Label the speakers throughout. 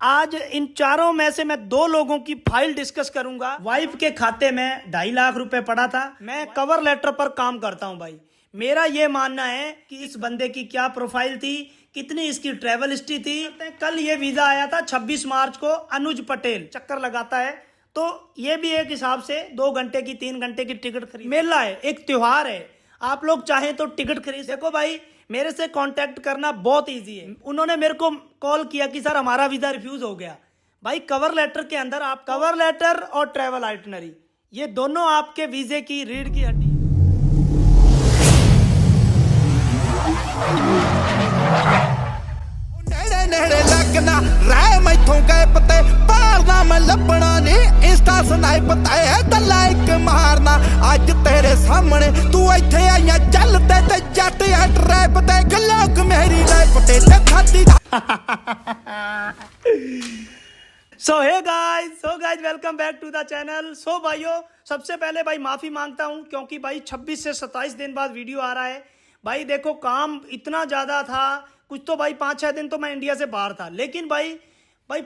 Speaker 1: आज इन चारों में से मैं दो लोगों की फाइल डिस्कस करूंगा। वाइफ के खाते में 2.5 लाख रुपए पड़ा था। मैं कवर लेटर पर काम करता हूं भाई। मेरा ये मानना है कि इस बंदे की क्या प्रोफाइल थी, कितनी इसकी ट्रेवल हिस्ट्री थी। कल ये वीजा आया था 26 मार्च को। अनुज पटेल चक्कर लगाता है, तो ये भी एक हिसाब से 2 घंटे की 3 घंटे की टिकट खरीद। मेला है, एक त्योहार है, आप लोग चाहें तो टिकट खरीद। देखो भाई, मेरे से कांटेक्ट करना बहुत इजी है। उन्होंने मेरे को कॉल किया कि सर हमारा वीजा रिफ्यूज हो गया। भाई कवर लेटर के अंदर आप कवर लेटर और ट्रैवल आइटनरी, ये दोनों आपके वीजे की रीढ़ की हड्डी।
Speaker 2: नेड़े नेड़े लगना राय मैथों गए पते पारना मैं लपना ने इंस्टा स्नाइप ताए द लाइक मारना आज तेरे सामने तू इथे आया चलते ते जट ट्रैप ते गलोक मेरी लाइफ ते खाती।
Speaker 1: So hey guys welcome back to the channel. So भाइयों, सबसे पहले भाई माफी मांगता हूं क्योंकि भाई 26 से 27 दिन बाद वीडियो आ रहा है। भाई देखो, काम इतना ज्यादा था, कुछ तो भाई 5-6 दिन तो मैं इंडिया से बाहर था, लेकिन भाई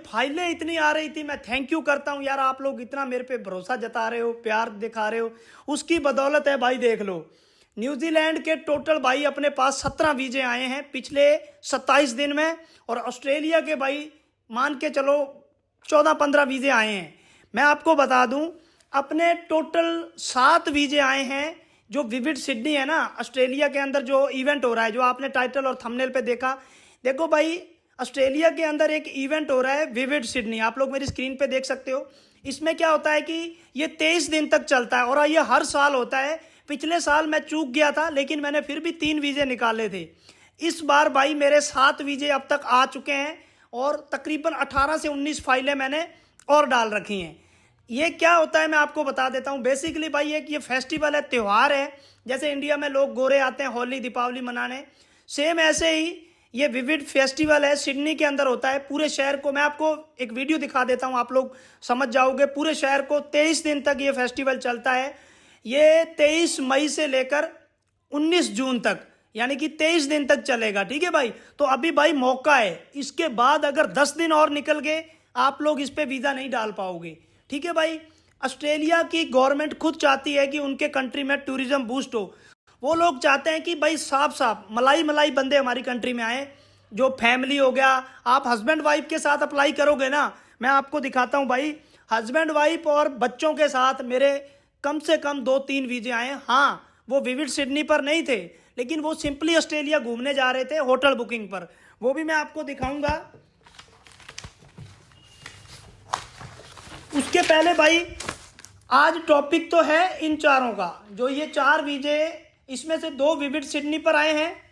Speaker 1: फाइलें इतनी आ रही थी। मैं थैंक यू करता हूं यार, आप लोग इतना मेरे पे भरोसा जता रहे हो, प्यार दिखा रहे हो, उसकी बदौलत है भाई। देख लो, न्यूजीलैंड के टोटल भाई अपने पास 17 वीजे आए हैं पिछले 27 दिन में, और ऑस्ट्रेलिया के भाई मान के चलो 14-15 वीजे आए हैं। मैं आपको बता दूं, अपने टोटल 7 वीजे आए हैं जो विविड सिडनी है ना, ऑस्ट्रेलिया के अंदर जो इवेंट हो रहा है, जो आपने टाइटल और थंबनेल पे देखा। देखो भाई, ऑस्ट्रेलिया के अंदर एक इवेंट हो रहा है विविड सिडनी, आप लोग मेरी स्क्रीन पे देख सकते हो। इसमें क्या होता है कि ये 23 दिन तक चलता है और ये हर साल होता है। पिछले साल मैं चूक गया था, लेकिन मैंने फिर भी 3 वीजे निकाले थे। इस बार भाई मेरे 7 वीजे अब तक आ चुके हैं और तकरीबन 18 से 19 फाइलें मैंने और डाल रखी हैं। ये क्या होता है मैं आपको बता देता हूँ। बेसिकली भाई एक ये फेस्टिवल है, त्यौहार है। जैसे इंडिया में लोग गोरे आते हैं होली दीपावली मनाने, सेम ऐसे ही ये विविड फेस्टिवल है, सिडनी के अंदर होता है। पूरे शहर को, मैं आपको एक वीडियो दिखा देता हूँ, आप लोग समझ जाओगे। पूरे शहर को 23 दिन तक ये फेस्टिवल चलता है। ये 23 मई से लेकर 19 जून तक, यानी कि 23 दिन तक चलेगा। ठीक है भाई, तो अभी भाई मौका है। इसके बाद अगर 10 दिन और निकल गए, आप लोग इस पे वीजा नहीं डाल पाओगे। ठीक है भाई, ऑस्ट्रेलिया की गवर्नमेंट खुद चाहती है कि उनके कंट्री में टूरिज्म बूस्ट हो। वो लोग चाहते हैं कि भाई साफ मलाई बंदे हमारी कंट्री में आए। जो फैमिली हो गया, आप हस्बैंड वाइफ के साथ अप्लाई करोगे ना, मैं आपको दिखाता हूं भाई, हस्बैंड वाइफ और बच्चों के साथ मेरे कम से कम 2-3 वीजे आए। हाँ, वो विविड सिडनी पर नहीं थे, लेकिन वो सिंपली ऑस्ट्रेलिया घूमने जा रहे थे होटल बुकिंग पर। वो भी मैं आपको दिखाऊंगा। उसके पहले भाई, आज टॉपिक तो है इन चारों का। जो ये 4 वीजे, इसमें से 2 विविड सिडनी पर आए हैं।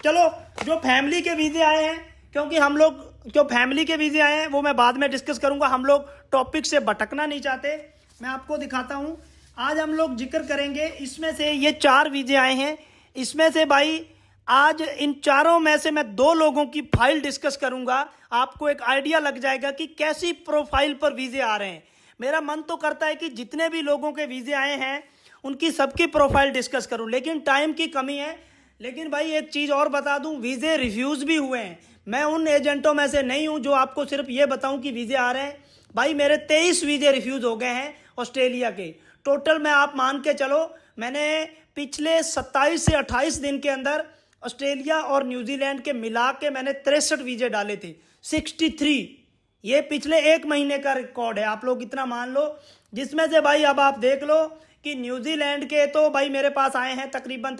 Speaker 1: चलो, जो फैमिली के वीजे आए हैं, क्योंकि हम लोग जो फैमिली के वीजे आए हैं वो मैं बाद में डिस्कस करूंगा। हम लोग टॉपिक से भटकना नहीं चाहते। मैं आपको दिखाता हूं, आज हम लोग जिक्र करेंगे। इसमें से ये 4 वीजे आए हैं। इसमें से भाई आज इन चारों में से मैं 2 लोगों की फाइल डिस्कस करूंगा। आपको एक आइडिया लग जाएगा कि कैसी प्रोफाइल पर वीजे आ रहे हैं। मेरा मन तो करता है कि जितने भी लोगों के वीजे आए हैं उनकी सबकी प्रोफाइल डिस्कस करूं, लेकिन टाइम की कमी है। लेकिन भाई एक चीज और बता दूं, वीजे रिफ्यूज भी हुए हैं। मैं उन एजेंटों में से नहीं हूं जो आपको सिर्फ ये बताऊं कि वीजे आ रहे हैं। भाई मेरे 23 वीजे रिफ्यूज हो गए हैं ऑस्ट्रेलिया के। टोटल में आप मान के चलो, मैंने पिछले 27 से 28 दिन के अंदर ऑस्ट्रेलिया और न्यूजीलैंड के मिला के मैंने 63 वीजे डाले थे। 63, ये पिछले 1 महीने का रिकॉर्ड है, आप लोग इतना मान लो। जिसमें से भाई अब आप देख लो कि न्यूजीलैंड के तो भाई मेरे पास आए हैं तकरीबन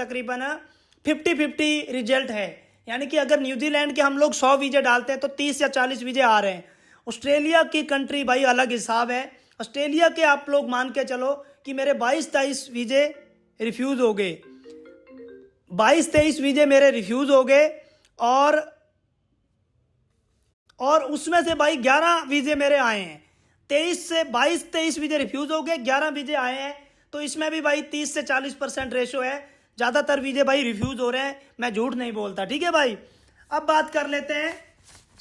Speaker 1: 50-50 रिजल्ट है। यानी कि अगर न्यूजीलैंड के हम लोग 100 वीजे डालते हैं तो 30 या 40 वीजे आ रहे हैं। ऑस्ट्रेलिया की कंट्री भाई अलग हिसाब है। ऑस्ट्रेलिया के आप लोग मान के चलो कि मेरे 22-23 वीजे रिफ्यूज हो गए। 22-23 वीजे मेरे रिफ्यूज हो गए, और उसमें से भाई 11 वीजे मेरे आए हैं। 22-23 वीजे रिफ्यूज हो गए, 11 वीजे आए हैं। तो इसमें भी भाई 30 से 40% रेशो है। ज़्यादातर वीजे भाई रिफ्यूज हो रहे हैं, मैं झूठ नहीं बोलता। ठीक है भाई, अब बात कर लेते हैं।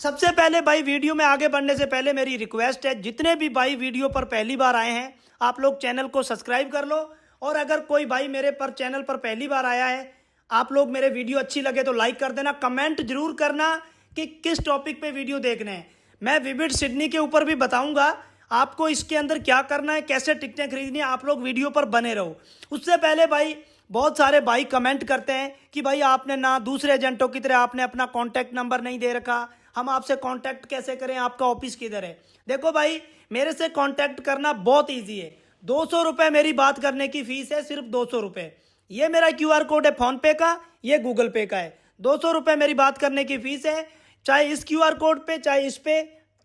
Speaker 1: सबसे पहले भाई, वीडियो में आगे बढ़ने से पहले मेरी रिक्वेस्ट है, जितने भी भाई वीडियो पर पहली बार आए हैं, आप लोग चैनल को सब्सक्राइब कर लो। और अगर कोई भाई मेरे पर चैनल पर पहली बार आया है, आप लोग मेरे वीडियो अच्छी लगे तो लाइक कर देना। कमेंट जरूर करना कि किस टॉपिक पे वीडियो देखने हैं। मैं विविड सिडनी के ऊपर भी बताऊंगा आपको इसके अंदर क्या करना है, कैसे टिकटें खरीदनी है। आप लोग वीडियो पर बने रहो। उससे पहले भाई बहुत सारे भाई कमेंट करते हैं कि भाई आपने ना दूसरे एजेंटों की तरह आपने अपना कॉन्टैक्ट नंबर नहीं दे रखा, हम आपसे कॉन्टैक्ट कैसे करें, आपका ऑफिस किधर है। देखो भाई मेरे से कॉन्टैक्ट करना बहुत ईजी है। 200 रुपये मेरी बात करने की फ़ीस है, सिर्फ 200 रुपये। ये मेरा QR कोड है फ़ोनपे का, ये गूगल पे का है। 200 रुपये मेरी बात करने की फ़ीस है। चाहे इस QR कोड पे चाहे इस पे,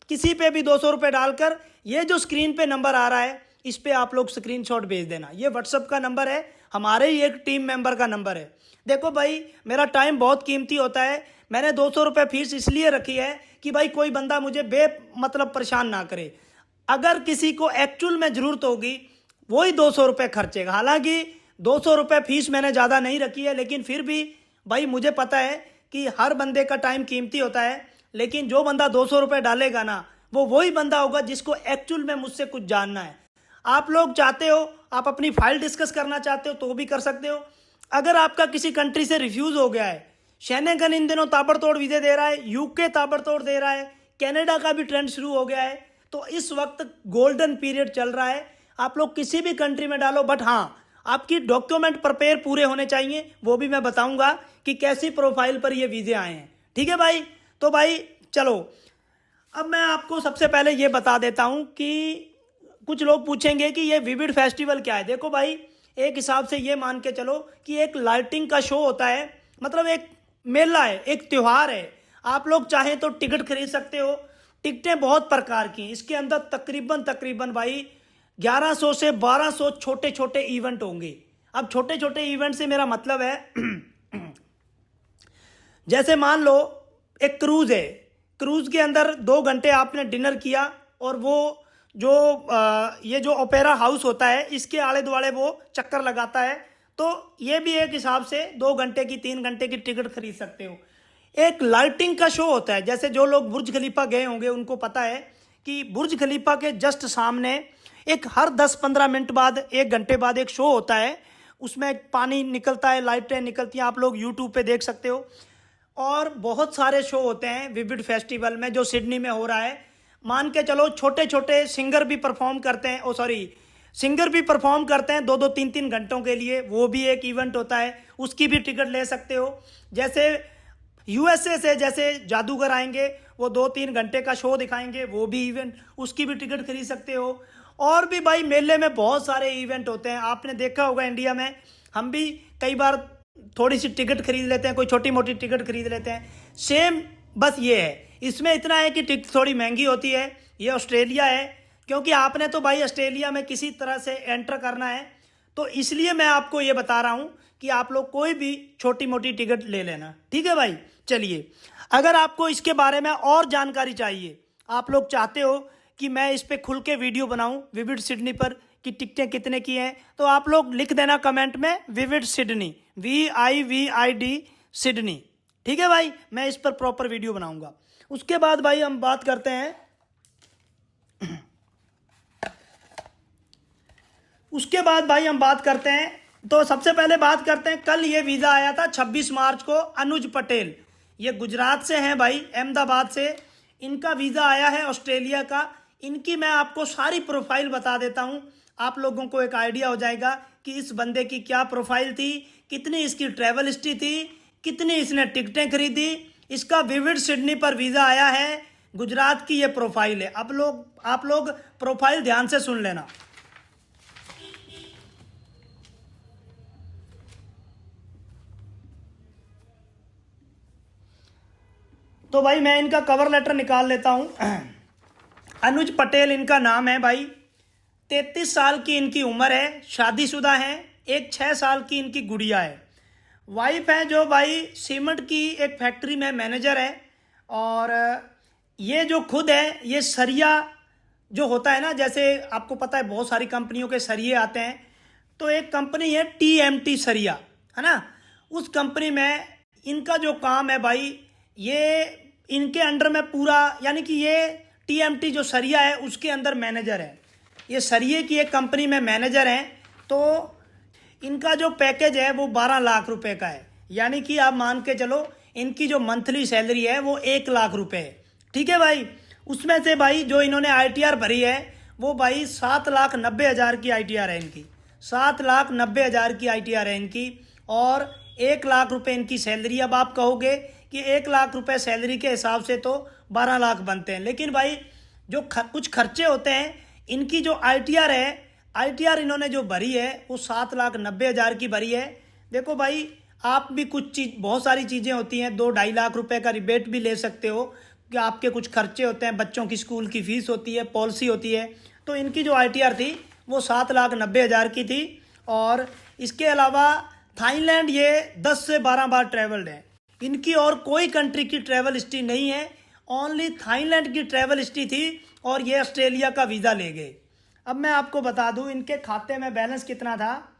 Speaker 1: किसी पे भी 200 रुपये डालकर ये जो स्क्रीन पे नंबर आ रहा है इस पे आप लोग स्क्रीनशॉट भेज देना। ये व्हाट्सअप का नंबर है, हमारे ही एक टीम मेंबर का नंबर है। देखो भाई मेरा टाइम बहुत कीमती होता है। मैंने 200 रुपये फीस इसलिए रखी है कि भाई कोई बंदा मुझे मतलब परेशान ना करे। अगर किसी को एक्चुअल में ज़रूरत होगी वही 200 रुपये खर्चेगा। हालांकि 200 रुपये फीस मैंने ज़्यादा नहीं रखी है, लेकिन फिर भी भाई मुझे पता है कि हर बंदे का टाइम कीमती होता है। लेकिन जो बंदा 200 रुपये डालेगा ना वो वही बंदा होगा जिसको एक्चुअल में मुझसे कुछ जानना है। आप लोग चाहते हो, आप अपनी फाइल डिस्कस करना चाहते हो तो भी कर सकते हो। अगर आपका किसी कंट्री से रिफ्यूज़ हो गया है, शेंगन इन दिनों ताबड़तोड़ वीज़े दे रहा है, UK ताबड़तोड़ दे रहा है, कनाडा का भी ट्रेंड शुरू हो गया है, तो इस वक्त गोल्डन पीरियड चल रहा है। आप लोग किसी भी कंट्री में डालो, बट हाँ आपकी डॉक्यूमेंट प्रिपेयर पूरे होने चाहिए। वो भी मैं बताऊंगा कि कैसी प्रोफाइल पर ये वीज़े आए हैं। ठीक है भाई। तो भाई चलो अब मैं आपको सबसे पहले ये बता देता हूँ कि कुछ लोग पूछेंगे कि ये विविड फेस्टिवल क्या है। देखो भाई एक हिसाब से ये मान के चलो कि एक लाइटिंग का शो होता है, मतलब एक मेला है, एक त्यौहार है। आप लोग चाहें तो टिकट खरीद सकते हो। टिकटें बहुत प्रकार की हैं। इसके अंदर तकरीबन भाई 1100 से 1200 छोटे छोटे इवेंट होंगे। अब छोटे छोटे इवेंट से मेरा मतलब है जैसे मान लो एक क्रूज़ है, क्रूज़ के अंदर 2 घंटे आपने डिनर किया और वो जो ये जो ओपेरा हाउस होता है इसके आले दुआले वो चक्कर लगाता है, तो ये भी एक हिसाब से 2 घंटे की 3 घंटे की टिकट खरीद सकते हो। एक लाइटिंग का शो होता है, जैसे जो लोग बुर्ज खलीफा गए होंगे उनको पता है कि बुर्ज खलीफा के जस्ट सामने एक हर 10-15 मिनट बाद 1 घंटे बाद एक शो होता है। उसमें पानी निकलता है, लाइटें निकलती हैं, आप लोग यूट्यूब पे देख सकते हो। और बहुत सारे शो होते हैं विविड फेस्टिवल में जो सिडनी में हो रहा है। मान के चलो छोटे छोटे सिंगर भी परफॉर्म करते हैं, सिंगर भी परफॉर्म करते हैं 2-2 3-3 घंटों के लिए। वो भी एक इवेंट होता है, उसकी भी टिकट ले सकते हो। जैसे USA से जैसे जादूगर आएंगे, वो 2-3 घंटे का शो दिखाएंगे, वो भी इवेंट, उसकी भी टिकट खरीद सकते हो। और भी भाई मेले में बहुत सारे इवेंट होते हैं। आपने देखा होगा इंडिया में हम भी कई बार थोड़ी सी टिकट खरीद लेते हैं, कोई छोटी मोटी टिकट खरीद लेते हैं। सेम बस ये है, इसमें इतना है कि टिकट थोड़ी महंगी होती है। ये ऑस्ट्रेलिया है, क्योंकि आपने तो भाई ऑस्ट्रेलिया में किसी तरह से एंटर करना है, तो इसलिए मैं आपको ये बता रहा हूँ कि आप लोग कोई भी छोटी मोटी टिकट ले लेना। ठीक है भाई। चलिए, अगर आपको इसके बारे में और जानकारी चाहिए, आप लोग चाहते हो कि मैं इस पर खुल के वीडियो बनाऊँ विविड सिडनी पर कि टिकटें कितने की हैं, तो आप लोग लिख देना कमेंट में विविड सिडनी, VIVID सिडनी। ठीक है भाई, मैं इस पर प्रॉपर वीडियो बनाऊंगा। उसके बाद भाई हम बात करते हैं तो सबसे पहले बात करते हैं, कल ये वीज़ा आया था 26 मार्च को। अनुज पटेल, ये गुजरात से हैं भाई, अहमदाबाद से। इनका वीज़ा आया है ऑस्ट्रेलिया का। इनकी मैं आपको सारी प्रोफाइल बता देता हूँ, आप लोगों को एक आइडिया हो जाएगा कि इस बंदे की क्या प्रोफाइल थी, कितनी इसकी ट्रैवल हिस्ट्री थी, कितनी इसने टिकटें खरीदी। इसका विविड सिडनी पर वीज़ा आया है, गुजरात की ये प्रोफाइल है। आप लोग प्रोफाइल ध्यान से सुन लेना। तो भाई मैं इनका कवर लेटर निकाल लेता हूँ। अनुज पटेल इनका नाम है भाई। 33 साल की इनकी उम्र है, शादीशुदा हैं। एक 6 साल की इनकी गुड़िया है। वाइफ है जो भाई सीमेंट की एक फैक्ट्री में मैनेजर है। और ये जो खुद है, ये सरिया जो होता है ना, जैसे आपको पता है बहुत सारी कंपनियों के सरिये आते हैं, तो एक कंपनी है TMT सरिया, है ना। उस कंपनी में इनका जो काम है भाई, ये इनके अंडर में पूरा, यानी कि ये TMT जो सरिया है उसके अंदर मैनेजर है। ये सरिये की एक कंपनी में मैनेजर हैं। तो इनका जो पैकेज है वो 12 लाख रुपए का है, यानी कि आप मान के चलो इनकी जो मंथली सैलरी है वो 1 लाख रुपए है। ठीक है भाई। उसमें से भाई जो इन्होंने ITR भरी है वो भाई 7,90,000 की ITR है इनकी, 7,90,000 की ITR है इनकी। और 1,00,000 रुपये इनकी सैलरी। अब आप कहोगे कि 1,00,000 रुपये सैलरी के हिसाब से तो 12 लाख बनते हैं, लेकिन भाई जो कुछ खर्चे होते हैं इनकी, जो ITR है, ITR इन्होंने जो भरी है वो 7,90,000 की भरी है। देखो भाई, आप भी कुछ चीज़, बहुत सारी चीज़ें होती हैं, 2-2.5 लाख रुपए का रिबेट भी ले सकते हो कि आपके कुछ खर्चे होते हैं, बच्चों की स्कूल की फीस होती है, पॉलिसी होती है। तो इनकी जो ITR थी वो 7,90,000 की थी। और इसके अलावा थाईलैंड ये 10 से 12 बार ट्रैवल्ड है। इनकी और कोई कंट्री की ट्रैवल हिस्ट्री नहीं है, ओनली थाईलैंड की ट्रैवल हिस्ट्री थी और ये ऑस्ट्रेलिया का वीज़ा ले गए। अब मैं आपको बता दूं इनके खाते में बैलेंस कितना था।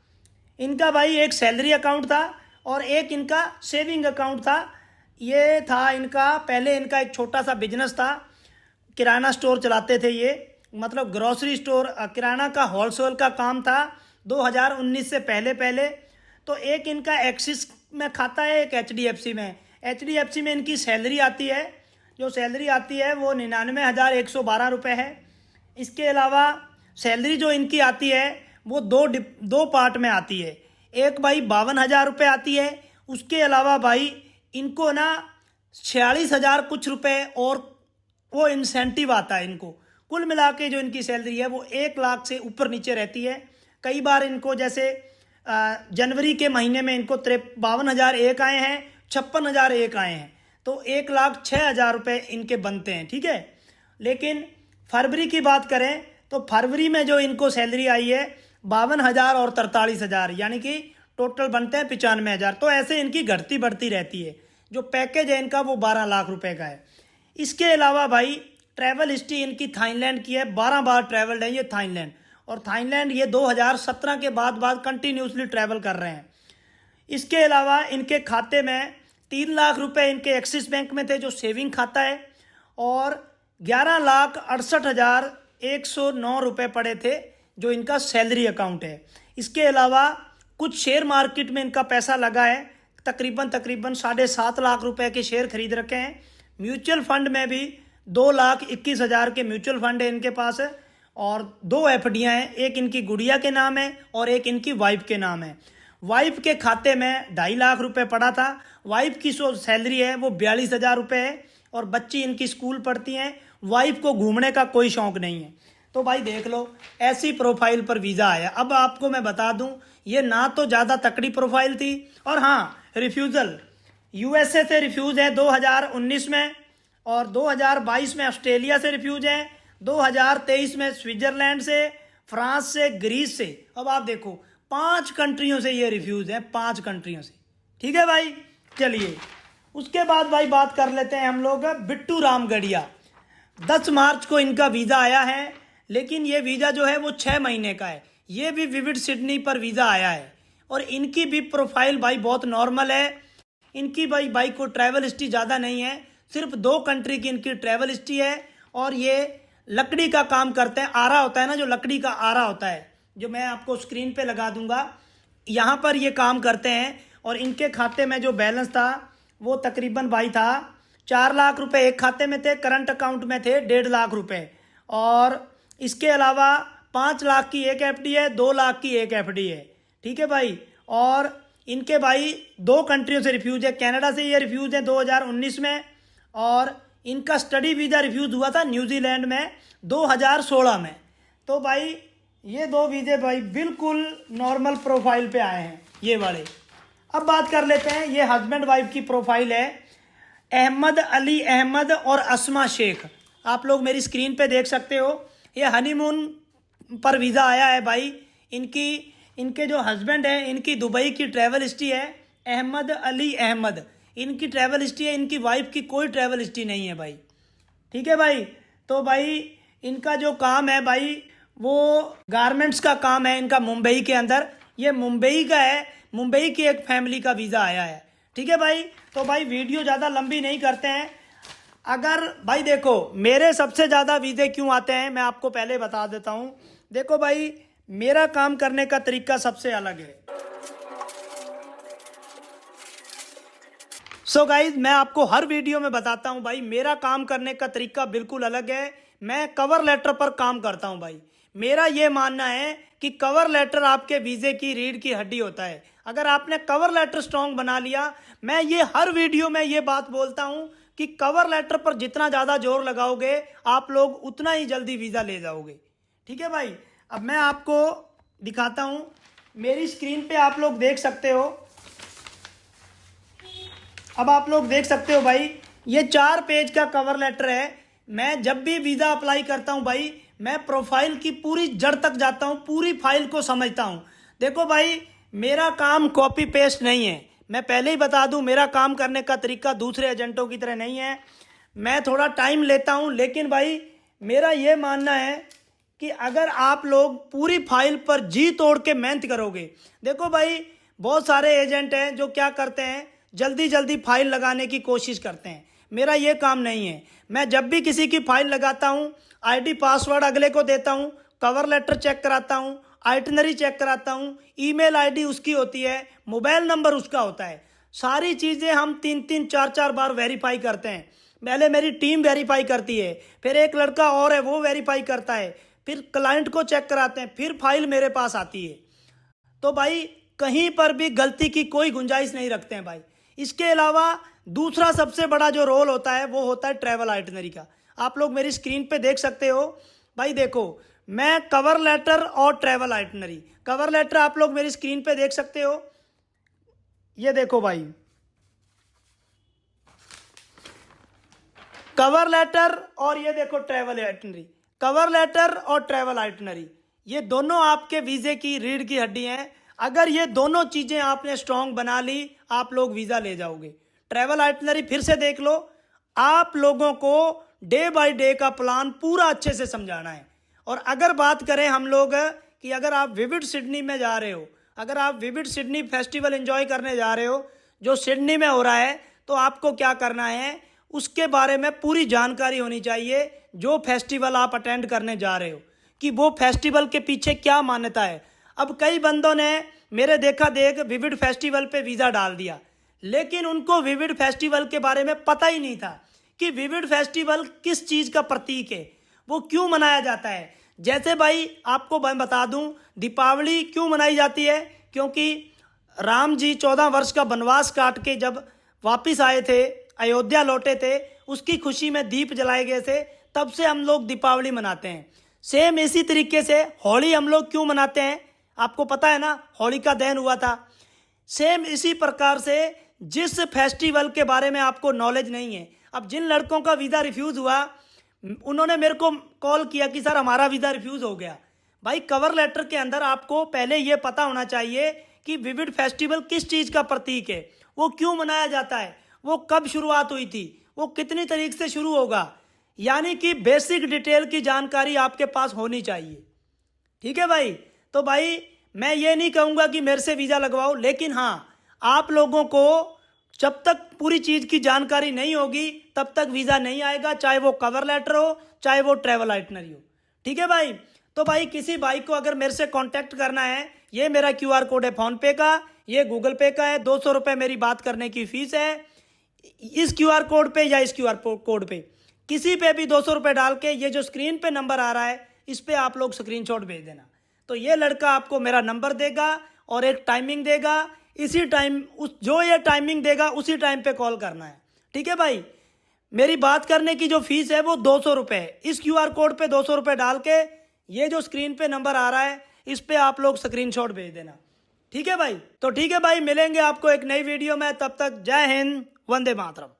Speaker 1: इनका भाई एक सैलरी अकाउंट था और एक इनका सेविंग अकाउंट था। ये था इनका, पहले इनका एक छोटा सा बिजनेस था, किराना स्टोर चलाते थे ये, मतलब ग्रॉसरी स्टोर, किराना का होलसेल का काम था 2019 से पहले। तो एक इनका एक्सिस में खाता है, एक HDFC में। HDFC में इनकी सैलरी आती है, जो सैलरी आती है वो 99,112 रुपये है। इसके अलावा सैलरी जो इनकी आती है वो दो पार्ट में आती है। एक भाई 52,000 रुपये आती है, उसके अलावा भाई इनको ना 46,000 कुछ रुपए और वो इंसेंटिव आता है इनको। कुल मिला के जो इनकी सैलरी है वो 1 लाख से ऊपर नीचे रहती है। कई बार इनको जैसे जनवरी के महीने में इनको 52,000 एक आए हैं, 56,000 एक आए हैं, तो 1,06,000 रुपये इनके बनते हैं, ठीक है। लेकिन फरवरी की बात करें तो फरवरी में जो इनको सैलरी आई है 52,000 और 43,000, यानी कि टोटल बनते हैं 95,000। तो ऐसे इनकी घटती बढ़ती रहती है। जो पैकेज है इनका वो 12 लाख रुपए का है। इसके अलावा भाई ट्रैवल हिस्ट्री इनकी थाईलैंड की है, 12 बार ट्रैवल्ड है ये थाईलैंड। और थाईलैंड ये 2017 के बाद कंटिन्यूसली ट्रैवल कर रहे हैं। इसके अलावा इनके खाते में 3 लाख रुपए इनके एक्सिस बैंक में थे, जो सेविंग खाता है, और 11,68,109 रुपये पड़े थे, जो इनका सैलरी अकाउंट है। इसके अलावा कुछ शेयर मार्केट में इनका पैसा लगा है, तकरीबन 7.5 लाख रुपए के शेयर खरीद रखे हैं। म्यूचुअल फंड में भी 2,21,000 के म्यूचुअल फंड है इनके पास है, और 2 FDयाँ हैं, एक इनकी गुड़िया के नाम है और एक इनकी वाइफ के नाम है। वाइफ के खाते में 2.5 लाख रुपए पड़ा था। वाइफ की जो सैलरी है वो 42,000 रुपये है और बच्ची इनकी स्कूल पढ़ती हैं। वाइफ को घूमने का कोई शौक नहीं है। तो भाई देख लो, ऐसी प्रोफाइल पर वीज़ा आया। अब आपको मैं बता दूं, ये ना तो ज़्यादा तकड़ी प्रोफाइल थी, और हाँ, रिफ्यूज़ल USA से रिफ्यूज़ है 2019 में, और 2022 में ऑस्ट्रेलिया से रिफ्यूज़ है, 2023 में स्विट्ज़रलैंड से, फ्रांस से, ग्रीस से। अब आप देखो 5 कंट्रियों से ये रिफ्यूज़ है, 5 कंट्रियों से, ठीक है भाई। चलिए उसके बाद भाई बात कर लेते हैं हम लोग बिट्टू रामगढ़िया। 10 मार्च को इनका वीज़ा आया है, लेकिन ये वीज़ा जो है वो 6 महीने का है। ये भी विविड सिडनी पर वीज़ा आया है, और इनकी भी प्रोफाइल भाई बहुत नॉर्मल है। इनकी भाई को ट्रैवल हिस्ट्री ज़्यादा नहीं है, सिर्फ 2 कंट्री की इनकी ट्रैवल हिस्ट्री है। और ये लकड़ी का काम करते हैं, आरा होता है ना, जो लकड़ी का आरा होता है, जो मैं आपको स्क्रीन पे लगा दूंगा, यहाँ पर ये काम करते हैं। और इनके खाते में जो बैलेंस था वो तकरीबन भाई था 4 लाख रुपए एक खाते में थे, करंट अकाउंट में थे 1.5 लाख रुपए, और इसके अलावा 5 लाख की एक FD है, 2 लाख की एक FD है, ठीक है भाई। और इनके भाई 2 कंट्रियों से रिफ्यूज़ है, कनाडा से ये रिफ्यूज़ है 2019 में, और इनका स्टडी वीज़ा रिफ्यूज़ हुआ था न्यूजीलैंड में 2016 में। तो भाई ये 2 वीज़े भाई बिल्कुल नॉर्मल प्रोफाइल पे आए हैं ये वाले। अब बात कर लेते हैं, ये हस्बैंड वाइफ की प्रोफाइल है, अहमद अली अहमद और अस्मा शेख। आप लोग मेरी स्क्रीन पे देख सकते हो, ये हनीमून पर वीज़ा आया है भाई। इनके जो हस्बैंड हैं, इनकी दुबई की ट्रैवल हिस्ट्री है, अहमद अली अहमद, इनकी ट्रैवल हिस्ट्री है। इनकी वाइफ की कोई ट्रैवल हिस्ट्री नहीं है भाई, ठीक है भाई। तो भाई इनका जो काम है भाई वो गारमेंट्स का काम है इनका, मुंबई के अंदर। ये मुंबई का है, मुंबई की एक फैमिली का वीज़ा आया है, ठीक है भाई। तो भाई वीडियो ज़्यादा लंबी नहीं करते हैं। अगर भाई देखो मेरे सबसे ज़्यादा वीज़े क्यों आते हैं, मैं आपको पहले बता देता हूँ। देखो भाई, मेरा काम करने का तरीका सबसे अलग है। सो गाइज मैं आपको हर वीडियो में बताता हूँ भाई, मेरा काम करने का तरीका बिल्कुल अलग है। मैं कवर लेटर पर काम करता हूँ भाई। मेरा ये मानना है कि कवर लेटर आपके वीज़े की रीढ़ की हड्डी होता है। अगर आपने कवर लेटर स्ट्रॉन्ग बना लिया, मैं ये हर वीडियो में ये बात बोलता हूँ कि कवर लेटर पर जितना ज़्यादा जोर लगाओगे आप लोग उतना ही जल्दी वीज़ा ले जाओगे। ठीक है भाई, अब मैं आपको दिखाता हूँ। मेरी स्क्रीन पे आप लोग देख सकते हो, अब आप लोग देख सकते हो भाई, ये 4 पेज का कवर लेटर है। मैं जब भी वीज़ा अप्लाई करता हूँ भाई, मैं प्रोफाइल की पूरी जड़ तक जाता हूँ, पूरी फाइल को समझता हूँ। देखो भाई, मेरा काम कॉपी पेस्ट नहीं है। मैं पहले ही बता दूँ, मेरा काम करने का तरीका दूसरे एजेंटों की तरह नहीं है। मैं थोड़ा टाइम लेता हूँ, लेकिन भाई मेरा ये मानना है कि अगर आप लोग पूरी फाइल पर जी तोड़ के मेहनत करोगे। देखो भाई, बहुत सारे एजेंट हैं जो क्या करते हैं, जल्दी जल्दी फाइल लगाने की कोशिश करते हैं। मेरा ये काम नहीं है। मैं जब भी किसी की फाइल लगाता हूँ, आईडी पासवर्ड अगले को देता हूँ, कवर लेटर चेक कराता हूँ, आइटनरी चेक कराता हूँ, ईमेल आईडी उसकी होती है, मोबाइल नंबर उसका होता है। सारी चीज़ें हम 3-3 4-4 बार वेरीफाई करते हैं। पहले मेरी टीम वेरीफाई करती है, फिर एक लड़का और है वो वेरीफाई करता है, फिर क्लाइंट को चेक कराते हैं, फिर फाइल मेरे पास आती है। तो भाई कहीं पर भी गलती की कोई गुंजाइश नहीं रखते हैं भाई। इसके अलावा दूसरा सबसे बड़ा जो रोल होता है वो होता है ट्रैवल आइटनरी का। आप लोग मेरी स्क्रीन पे देख सकते हो भाई। देखो, मैं कवर लेटर और ट्रैवल आइटनरी, कवर लेटर आप लोग मेरी स्क्रीन पे देख सकते हो। ये देखो भाई, कवर लेटर, और ये देखो ट्रैवल आइटनरी। कवर लेटर और ट्रैवल आइटनरी ये दोनों आपके वीज़े की रीढ़ की हड्डी हैं। अगर ये दोनों चीज़ें आपने स्ट्रॉन्ग बना ली, आप लोग वीज़ा ले जाओगे। ट्रैवल आइटनरी फिर से देख लो। आप लोगों को डे बाय डे का प्लान पूरा अच्छे से समझाना है। और अगर बात करें हम लोग कि अगर आप विविड सिडनी में जा रहे हो, अगर आप विविड सिडनी फेस्टिवल एंजॉय करने जा रहे हो जो सिडनी में हो रहा है, तो आपको क्या करना है, उसके बारे में पूरी जानकारी होनी चाहिए। जो फेस्टिवल आप अटेंड करने जा रहे हो कि वो फेस्टिवल के पीछे क्या मान्यता है। अब कई बंदों ने मेरे देखा देख विविड फेस्टिवल पे वीज़ा डाल दिया, लेकिन उनको विविड फेस्टिवल के बारे में पता ही नहीं था कि विविड फेस्टिवल किस चीज़ का प्रतीक है, वो क्यों मनाया जाता है। जैसे भाई आपको मैं बता दूं, दीपावली क्यों मनाई जाती है, क्योंकि राम जी 14 वर्ष का वनवास काट के जब वापस आए थे, अयोध्या लौटे थे, उसकी खुशी में दीप जलाए गए थे, तब से हम लोग दीपावली मनाते हैं। सेम इसी तरीके से होली हम लोग क्यों मनाते हैं, आपको पता है ना, होली का दहन हुआ था। सेम इसी प्रकार से जिस फेस्टिवल के बारे में आपको नॉलेज नहीं है, अब जिन लड़कों का वीज़ा रिफ्यूज़ हुआ, उन्होंने मेरे को कॉल किया कि सर हमारा वीज़ा रिफ्यूज़ हो गया। भाई कवर लेटर के अंदर आपको पहले ये पता होना चाहिए कि विविड फेस्टिवल किस चीज़ का प्रतीक है, वो क्यों मनाया जाता है, वो कब शुरुआत हुई थी, वो कितनी तारीख से शुरू होगा, यानी कि बेसिक डिटेल की जानकारी आपके पास होनी चाहिए। ठीक है भाई। तो भाई मैं ये नहीं कहूँगा कि मेरे से वीज़ा लगवाओ, लेकिन हाँ, आप लोगों को जब तक पूरी चीज़ की जानकारी नहीं होगी तब तक वीज़ा नहीं आएगा, चाहे वो कवर लेटर हो, चाहे वो ट्रैवल आइटनरी हो। ठीक है भाई। तो भाई किसी भाई को अगर मेरे से कांटेक्ट करना है, ये मेरा QR कोड है फ़ोनपे का, ये गूगल पे का है, 200 रुपये मेरी बात करने की फ़ीस है। इस QR कोड पे या इस QR कोड पे किसी पे भी 200 रुपये डाल के, ये जो स्क्रीन पे नंबर आ रहा है इस पर आप लोग स्क्रीनशॉट भेज देना। तो ये लड़का आपको मेरा नंबर देगा और एक टाइमिंग देगा, इसी टाइम जो ये टाइमिंग देगा उसी टाइम पे कॉल करना है। ठीक है भाई। मेरी बात करने की जो फीस है वो 200 रुपये है। इस QR कोड पे 200 रुपये डाल के, ये जो स्क्रीन पे नंबर आ रहा है इस पे आप लोग स्क्रीनशॉट भेज देना। ठीक है भाई। तो ठीक है भाई, मिलेंगे आपको एक नई वीडियो में, तब तक जय हिंद, वंदे मातरम।